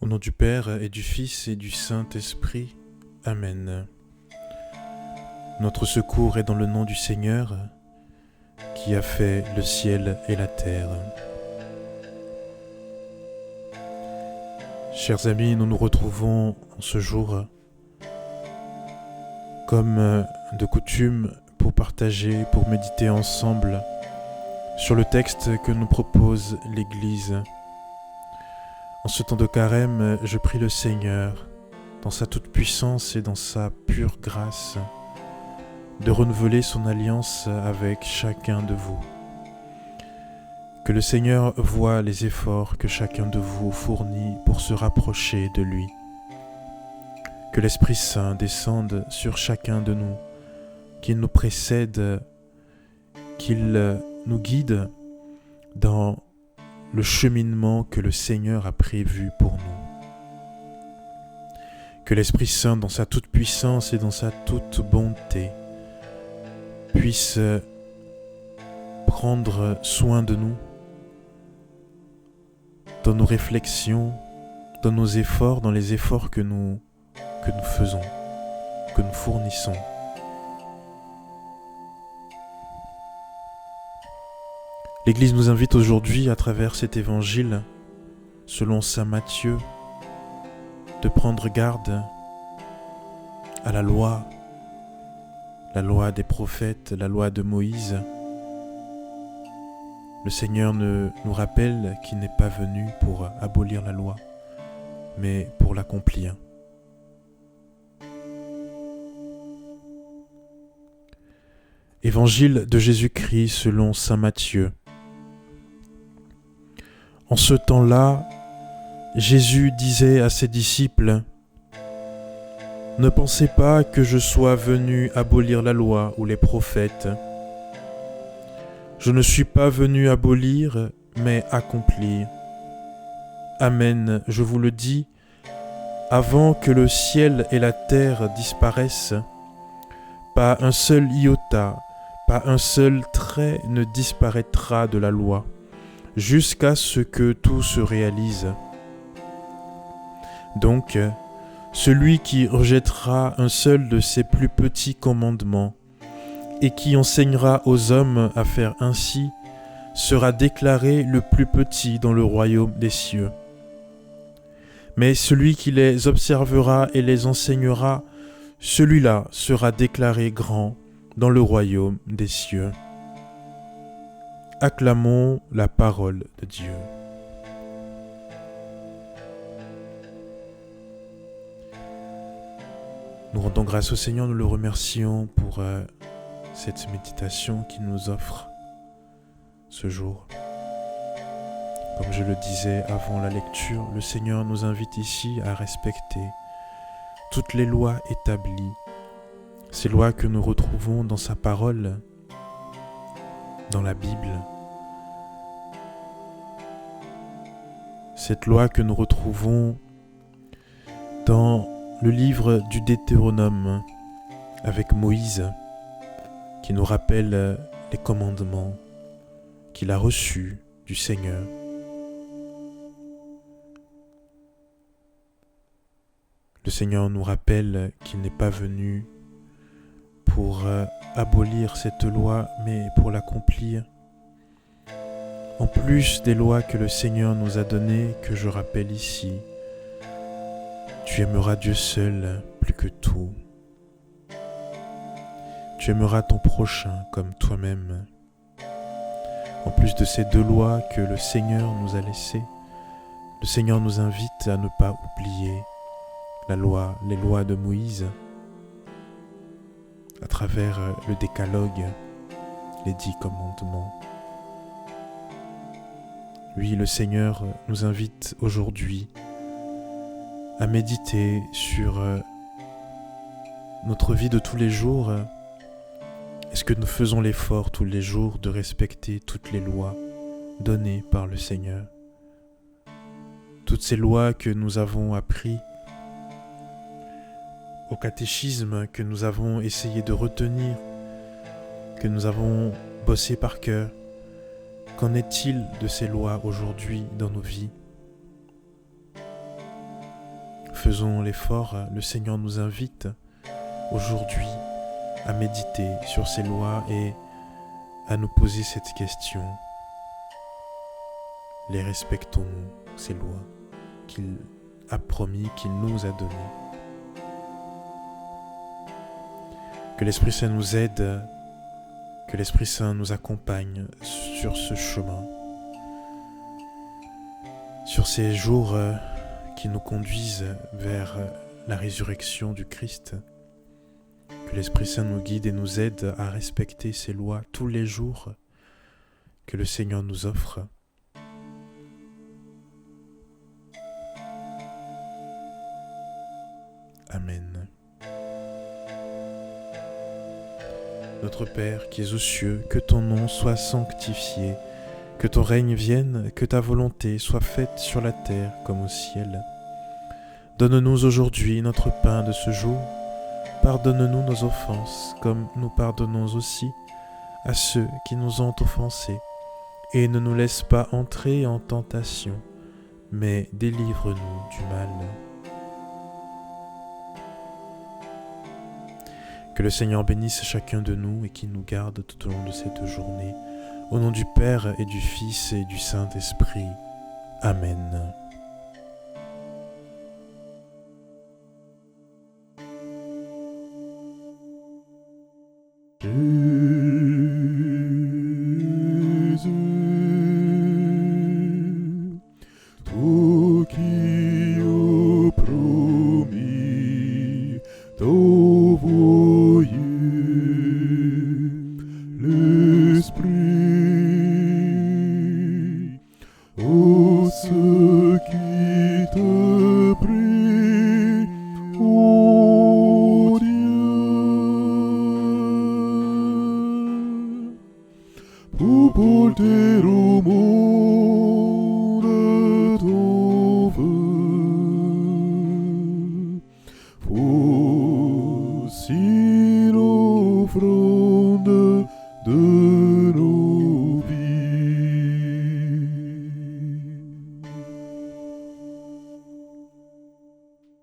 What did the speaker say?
Au nom du Père et du Fils et du Saint-Esprit. Amen. Notre secours est dans le nom du Seigneur, qui a fait le ciel et la terre. Chers amis, nous nous retrouvons en ce jour, comme de coutume, pour partager, pour méditer ensemble sur le texte que nous propose l'Église. En ce temps de carême, je prie le Seigneur, dans sa toute-puissance et dans sa pure grâce, de renouveler son alliance avec chacun de vous. Que le Seigneur voie les efforts que chacun de vous fournit pour se rapprocher de lui. Que l'Esprit Saint descende sur chacun de nous, qu'il nous précède, qu'il nous guide dans le cheminement que le Seigneur a prévu pour nous. Que l'Esprit Saint, dans sa toute-puissance et dans sa toute bonté, puisse prendre soin de nous, dans nos réflexions, dans nos efforts, dans les efforts que nous faisons, que nous fournissons. L'Église nous invite aujourd'hui, à travers cet évangile, selon saint Matthieu, de prendre garde à la loi des prophètes, la loi de Moïse. Le Seigneur nous rappelle qu'il n'est pas venu pour abolir la loi, mais pour l'accomplir. Évangile de Jésus-Christ selon saint Matthieu. En ce temps-là, Jésus disait à ses disciples : « Ne pensez pas que je sois venu abolir la loi ou les prophètes. Je ne suis pas venu abolir, mais accomplir. Amen, je vous le dis, avant que le ciel et la terre disparaissent, pas un seul iota, pas un seul trait ne disparaîtra de la loi, jusqu'à ce que tout se réalise. Donc, celui qui rejettera un seul de ces plus petits commandements et qui enseignera aux hommes à faire ainsi sera déclaré le plus petit dans le royaume des cieux. Mais celui qui les observera et les enseignera, celui-là sera déclaré grand dans le royaume des cieux. » Acclamons la parole de Dieu. Nous rendons grâce au Seigneur, nous le remercions pour cette méditation qu'il nous offre ce jour. Comme je le disais avant la lecture, le Seigneur nous invite ici à respecter toutes les lois établies, ces lois que nous retrouvons dans sa parole, dans la Bible. Cette loi que nous retrouvons dans le livre du Deutéronome avec Moïse, qui nous rappelle les commandements qu'il a reçus du Seigneur. Le Seigneur nous rappelle qu'il n'est pas venu pour abolir cette loi, mais pour l'accomplir. En plus des lois que le Seigneur nous a données, que je rappelle ici, tu aimeras Dieu seul plus que tout. Tu aimeras ton prochain comme toi-même. En plus de ces deux lois que le Seigneur nous a laissées, le Seigneur nous invite à ne pas oublier les lois de Moïse, à travers le décalogue, les 10 commandements. Oui, le Seigneur nous invite aujourd'hui à méditer sur notre vie de tous les jours. Est-ce que nous faisons l'effort tous les jours de respecter toutes les lois données par le Seigneur? Toutes ces lois que nous avons apprises au catéchisme, que nous avons essayé de retenir, que nous avons bossé par cœur. Qu'en est-il de ces lois aujourd'hui dans nos vies ? faisons l'effort, le Seigneur nous invite aujourd'hui à méditer sur ces lois et à nous poser cette question. Les respectons-nous, ces lois qu'il a promis, qu'il nous a données? Que l'Esprit Saint nous aide, que l'Esprit Saint nous accompagne sur ce chemin, sur ces jours qui nous conduisent vers la résurrection du Christ. Que l'Esprit Saint nous guide et nous aide à respecter ces lois tous les jours que le Seigneur nous offre. Amen. Notre Père qui es aux cieux, que ton nom soit sanctifié, que ton règne vienne, que ta volonté soit faite sur la terre comme au ciel. Donne-nous aujourd'hui notre pain de ce jour. Pardonne-nous nos offenses, comme nous pardonnons aussi à ceux qui nous ont offensés. Et ne nous laisse pas entrer en tentation, mais délivre-nous du mal. Que le Seigneur bénisse chacun de nous et qu'il nous garde tout au long de cette journée. Au nom du Père et du Fils et du Saint-Esprit. Amen. Jésus, toi qui as promis d'envoyer l'Esprit à ceux qui te prient, ô Dieu, pour porter au monde ton vœu. Voici l'offrande de